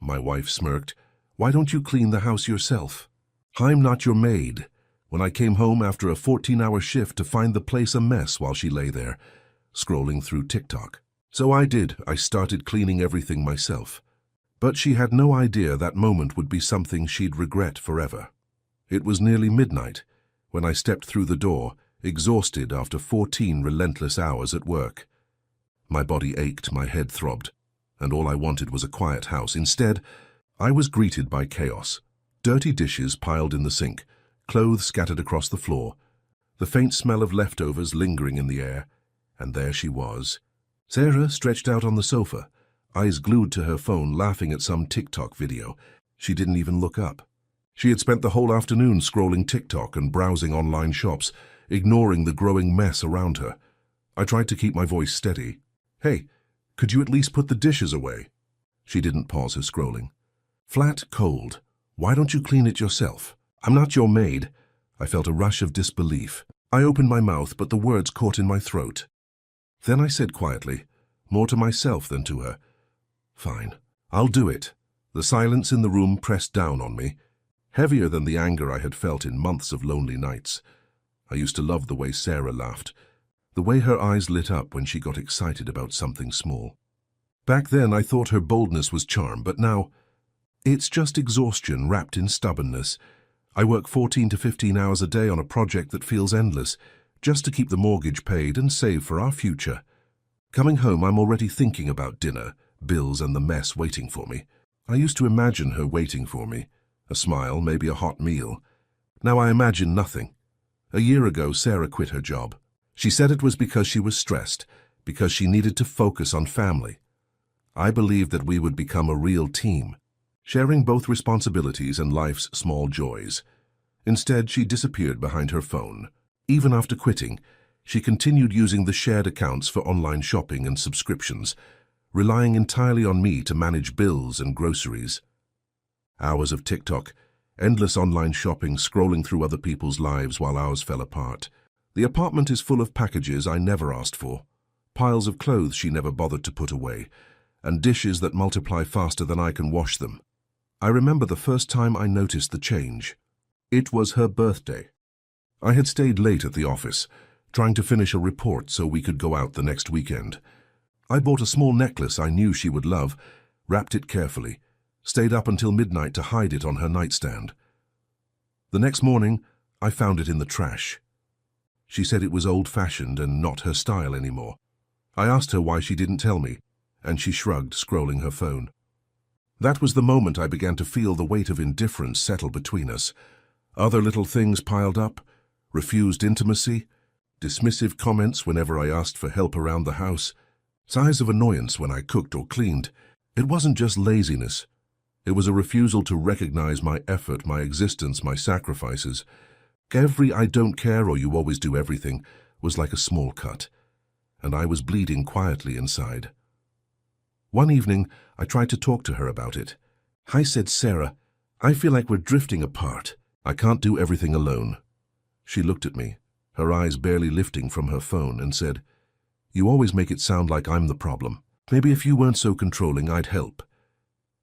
My wife smirked. "Why don't you clean the house yourself?" "I'm not your maid." When I came home after a 14-hour shift to find the place a mess while she lay there, scrolling through TikTok. So I did. I started cleaning everything myself. But she had no idea that moment would be something she'd regret forever. It was nearly midnight when I stepped through the door, exhausted after 14 relentless hours at work. My body ached, my head throbbed, and all I wanted was a quiet house. Instead, I was greeted by chaos. Dirty dishes piled in the sink, clothes scattered across the floor, the faint smell of leftovers lingering in the air, and there she was. Sarah stretched out on the sofa, eyes glued to her phone, laughing at some TikTok video. She didn't even look up. She had spent the whole afternoon scrolling TikTok and browsing online shops, ignoring the growing mess around her. I tried to keep my voice steady. "Hey, could you at least put the dishes away?" She didn't pause her scrolling. "Flat cold. Why don't you clean it yourself?" "I'm not your maid." I felt a rush of disbelief. I opened my mouth, but the words caught in my throat. Then I said quietly, more to myself than to her, "Fine, I'll do it." The silence in the room pressed down on me, heavier than the anger I had felt in months of lonely nights. I used to love the way Sarah laughed, the way her eyes lit up when she got excited about something small. Back then I thought her boldness was charm, but now it's just exhaustion wrapped in stubbornness. I work 14 to 15 hours a day on a project that feels endless, just to keep the mortgage paid and save for our future. Coming home, I'm already thinking about dinner, bills, and the mess waiting for me. I used to imagine her waiting for me, a smile, maybe a hot meal. Now I imagine nothing. A year ago, Sarah quit her job. She said it was because she was stressed, because she needed to focus on family. I believed that we would become a real team, sharing both responsibilities and life's small joys. Instead, she disappeared behind her phone. Even after quitting, she continued using the shared accounts for online shopping and subscriptions, relying entirely on me to manage bills and groceries. Hours of TikTok, endless online shopping, scrolling through other people's lives while ours fell apart. The apartment is full of packages I never asked for, piles of clothes she never bothered to put away, and dishes that multiply faster than I can wash them. I remember the first time I noticed the change. It was her birthday. I had stayed late at the office, trying to finish a report so we could go out the next weekend. I bought a small necklace I knew she would love, wrapped it carefully, stayed up until midnight to hide it on her nightstand. The next morning, I found it in the trash. She said it was old-fashioned and not her style anymore. I asked her why she didn't tell me, and she shrugged, scrolling her phone. That was the moment I began to feel the weight of indifference settle between us. Other little things piled up, refused intimacy, dismissive comments whenever I asked for help around the house, sighs of annoyance when I cooked or cleaned. It wasn't just laziness. It was a refusal to recognize my effort, my existence, my sacrifices. Every "I don't care" or "you always do everything" was like a small cut, and I was bleeding quietly inside. One evening, I tried to talk to her about it. I said, "Sarah, I feel like we're drifting apart. I can't do everything alone." She looked at me, her eyes barely lifting from her phone, and said, "You always make it sound like I'm the problem. Maybe if you weren't so controlling, I'd help."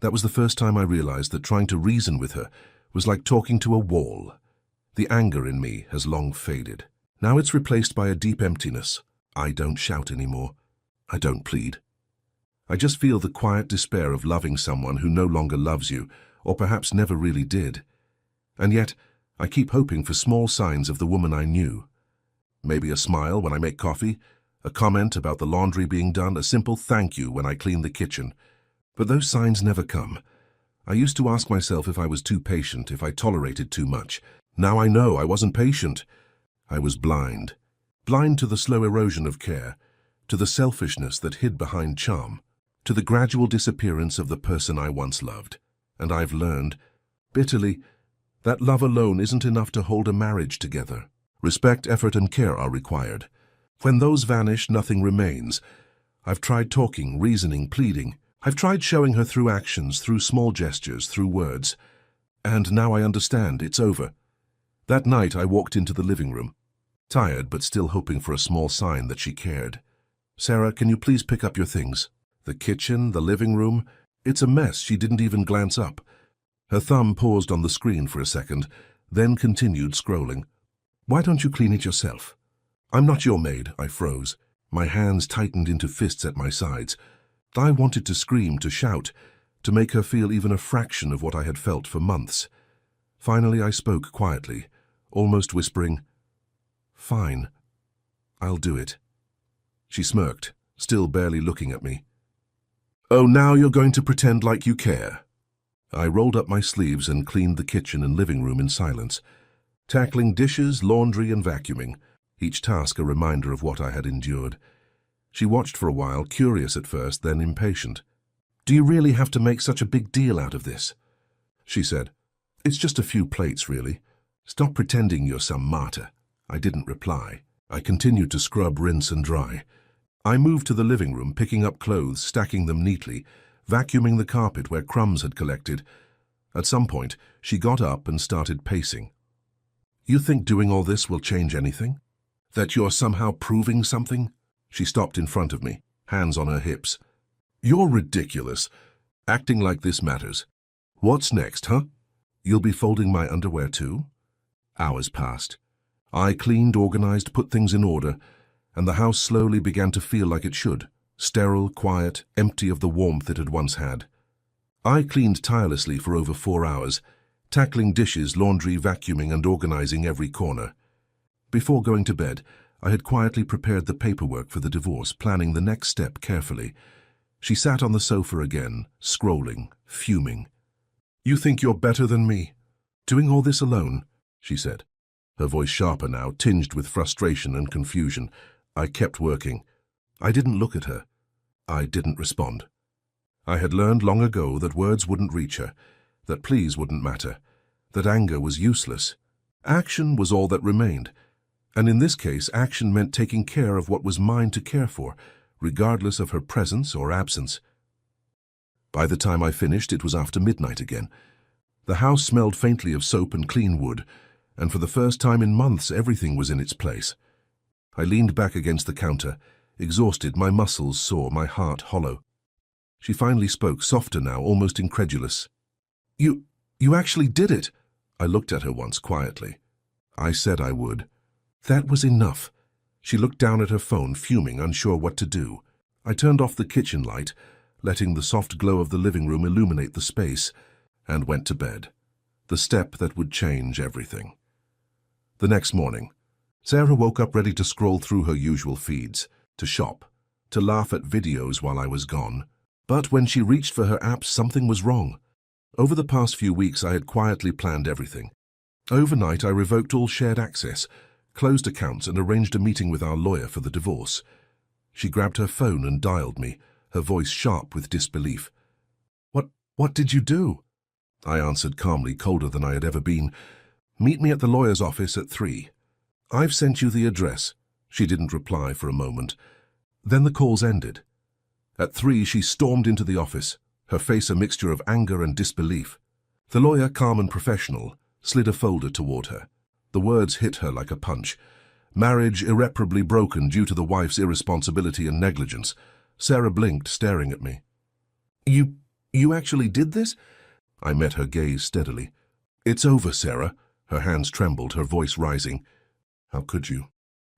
That was the first time I realized that trying to reason with her was like talking to a wall. The anger in me has long faded. Now it's replaced by a deep emptiness. I don't shout anymore. I don't plead. I just feel the quiet despair of loving someone who no longer loves you, or perhaps never really did. And yet, I keep hoping for small signs of the woman I knew. Maybe a smile when I make coffee, a comment about the laundry being done, a simple thank you when I clean the kitchen. But those signs never come. I used to ask myself if I was too patient, if I tolerated too much. Now I know I wasn't patient. I was blind. Blind to the slow erosion of care, to the selfishness that hid behind charm, to the gradual disappearance of the person I once loved. And I've learned, bitterly, that love alone isn't enough to hold a marriage together. Respect, effort, and care are required. When those vanish, nothing remains. I've tried talking, reasoning, pleading. I've tried showing her through actions, through small gestures, through words. And now I understand, it's over. That night I walked into the living room, tired but still hoping for a small sign that she cared. "Sarah, can you please pick up your things?" The kitchen, the living room, It's a mess. She didn't even glance up. Her thumb paused on the screen for a second, then continued scrolling. Why don't you clean it yourself? I'm not your maid, I froze. My hands tightened into fists at my sides. I wanted to scream, to shout, to make her feel even a fraction of what I had felt for months. Finally, I spoke quietly, almost whispering, "Fine, I'll do it." She smirked, still barely looking at me. "Oh, now you're going to pretend like you care." I rolled up my sleeves and cleaned the kitchen and living room in silence, tackling dishes, laundry, and vacuuming, each task a reminder of what I had endured. She watched for a while, curious at first, then impatient. "Do you really have to make such a big deal out of this?" she said. "It's just a few plates, really. Stop pretending you're some martyr." I didn't reply. I continued to scrub, rinse, and dry. I moved to the living room, picking up clothes, stacking them neatly, vacuuming the carpet where crumbs had collected. At some point, she got up and started pacing. "You think doing all this will change anything? That you're somehow proving something?" She stopped in front of me, hands on her hips. "You're ridiculous. Acting like this matters. What's next, huh? You'll be folding my underwear too?" Hours passed. I cleaned, organized, put things in order, and the house slowly began to feel like it should, sterile, quiet, empty of the warmth it had once had. I cleaned tirelessly for over 4 hours, tackling dishes, laundry, vacuuming, and organizing every corner. Before going to bed, I had quietly prepared the paperwork for the divorce, planning the next step carefully. She sat on the sofa again, scrolling, fuming. "You think you're better than me? Doing all this alone?" she said. Her voice sharper now, tinged with frustration and confusion. I kept working. I didn't look at her. I didn't respond. I had learned long ago that words wouldn't reach her, that pleas wouldn't matter, that anger was useless. Action was all that remained. And in this case, action meant taking care of what was mine to care for, regardless of her presence or absence. By the time I finished, it was after midnight again. The house smelled faintly of soap and clean wood, and for the first time in months, everything was in its place. I leaned back against the counter, exhausted, my muscles sore, my heart hollow. She finally spoke, softer now, almost incredulous. You actually did it." I looked at her once quietly. "I said I would." That was enough. She looked down at her phone, fuming, unsure what to do. I turned off the kitchen light, letting the soft glow of the living room illuminate the space, and went to bed. The step that would change everything. The next morning, Sarah woke up ready to scroll through her usual feeds, to shop, to laugh at videos while I was gone. But when she reached for her apps, something was wrong. Over the past few weeks, I had quietly planned everything. Overnight, I revoked all shared access, closed accounts, and arranged a meeting with our lawyer for the divorce. She grabbed her phone and dialed me, her voice sharp with disbelief. What did you do?" I answered calmly, colder than I had ever been. "Meet me at the lawyer's office at 3. "I've sent you the address." She didn't reply for a moment. Then the calls ended. At 3, she stormed into the office, her face a mixture of anger and disbelief. The lawyer, calm and professional, slid a folder toward her. The words hit her like a punch. "Marriage irreparably broken due to the wife's irresponsibility and negligence." Sarah blinked, staring at me. You actually did this?" I met her gaze steadily. "It's over, Sarah." Her hands trembled, her voice rising. "How could you?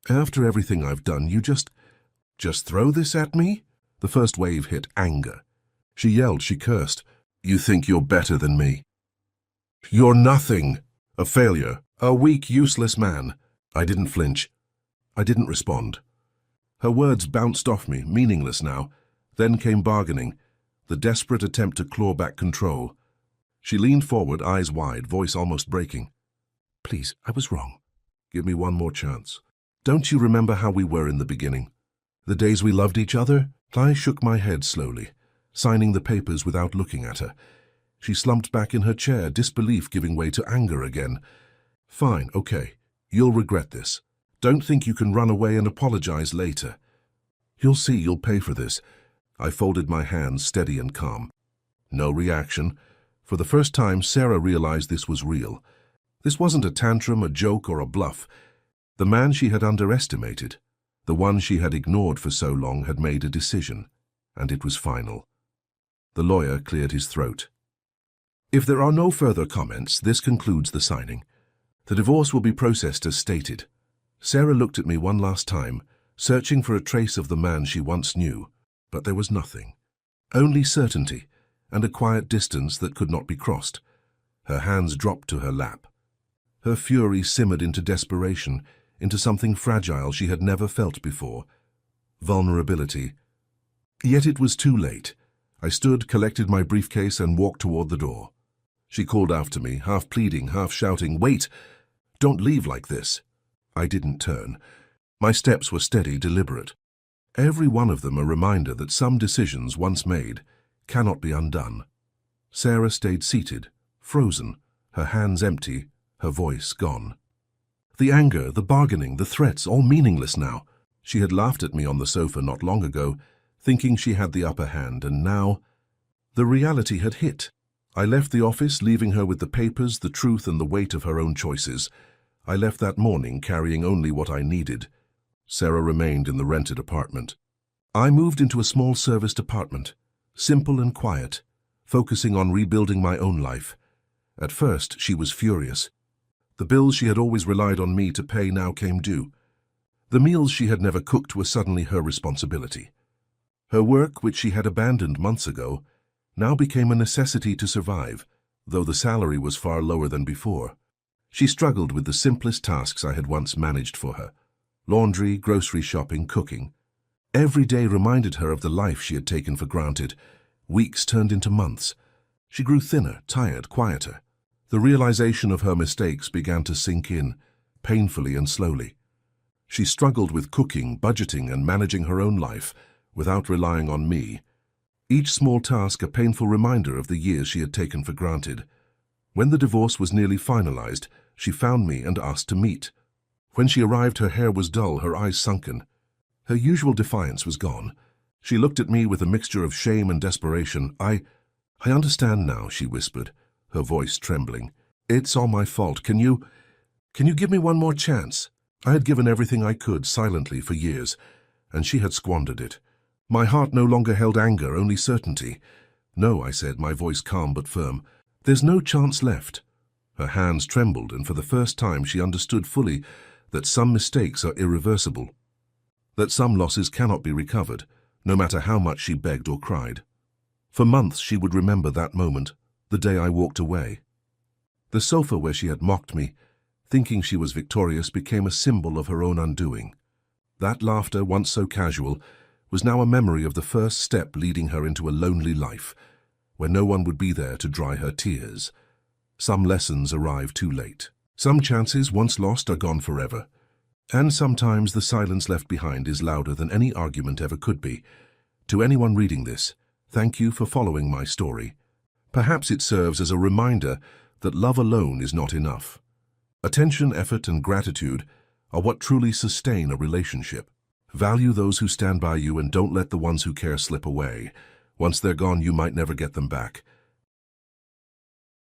After everything I've done, you just throw this at me?" The first wave hit anger. She yelled, she cursed. "You think you're better than me? You're nothing. A failure. A weak, useless man." I didn't flinch. I didn't respond. Her words bounced off me, meaningless now. Then came bargaining, the desperate attempt to claw back control. She leaned forward, eyes wide, voice almost breaking. "Please, I was wrong. Give me one more chance. Don't you remember how we were in the beginning? The days we loved each other?" I shook my head slowly, signing the papers without looking at her. She slumped back in her chair, disbelief giving way to anger again. "Fine, okay. You'll regret this. Don't think you can run away and apologize later. You'll see you'll pay for this." I folded my hands, steady and calm. No reaction. For the first time, Sarah realized this was real. This wasn't a tantrum, a joke, or a bluff. The man she had underestimated, the one she had ignored for so long, had made a decision, and it was final. The lawyer cleared his throat. If there are no further comments, this concludes the signing. The divorce will be processed as stated. Sarah looked at me one last time, searching for a trace of the man she once knew, but there was nothing. Only certainty, and a quiet distance that could not be crossed. Her hands dropped to her lap. Her fury simmered into desperation, into something fragile she had never felt before. Vulnerability. Yet it was too late. I stood, collected my briefcase, and walked toward the door. She called after me, half pleading, half shouting, "Wait! Don't leave like this." I didn't turn. My steps were steady, deliberate. Every one of them a reminder that some decisions once made cannot be undone. Sarah stayed seated, frozen, her hands empty, her voice gone. The anger, the bargaining, the threats, all meaningless now. She had laughed at me on the sofa not long ago, thinking she had the upper hand, and now the reality had hit. I left the office, leaving her with the papers, the truth, and the weight of her own choices. I left that morning carrying only what I needed. Sarah remained in the rented apartment. I moved into a small serviced apartment, simple and quiet, focusing on rebuilding my own life. At first, she was furious. The bills she had always relied on me to pay now came due. The meals she had never cooked were suddenly her responsibility. Her work, which she had abandoned months ago, now became a necessity to survive, though the salary was far lower than before. She struggled with the simplest tasks I had once managed for her: laundry, grocery shopping, cooking. Every day reminded her of the life she had taken for granted. Weeks turned into months. She grew thinner, tired, quieter. The realization of her mistakes began to sink in, painfully and slowly. She struggled with cooking, budgeting, and managing her own life without relying on me. Each small task a painful reminder of the years she had taken for granted. When the divorce was nearly finalized, she found me and asked to meet. When she arrived, her hair was dull, her eyes sunken. Her usual defiance was gone. She looked at me with a mixture of shame and desperation. I understand now," she whispered, her voice trembling. "It's all my fault. Can you give me one more chance?" I had given everything I could silently for years, and she had squandered it. My heart no longer held anger, only certainty. "No," I said, my voice calm but firm. "There's no chance left." Her hands trembled, and for the first time she understood fully that some mistakes are irreversible, that some losses cannot be recovered, no matter how much she begged or cried. For months she would remember that moment, the day I walked away. The sofa where she had mocked me, thinking she was victorious, became a symbol of her own undoing. That laughter, once so casual, was now a memory of the first step leading her into a lonely life, where no one would be there to dry her tears. Some lessons arrive too late. Some chances, once lost, are gone forever. And sometimes the silence left behind is louder than any argument ever could be. To anyone reading this, thank you for following my story. Perhaps it serves as a reminder that love alone is not enough. Attention, effort, and gratitude are what truly sustain a relationship. Value those who stand by you and don't let the ones who care slip away. Once they're gone, you might never get them back.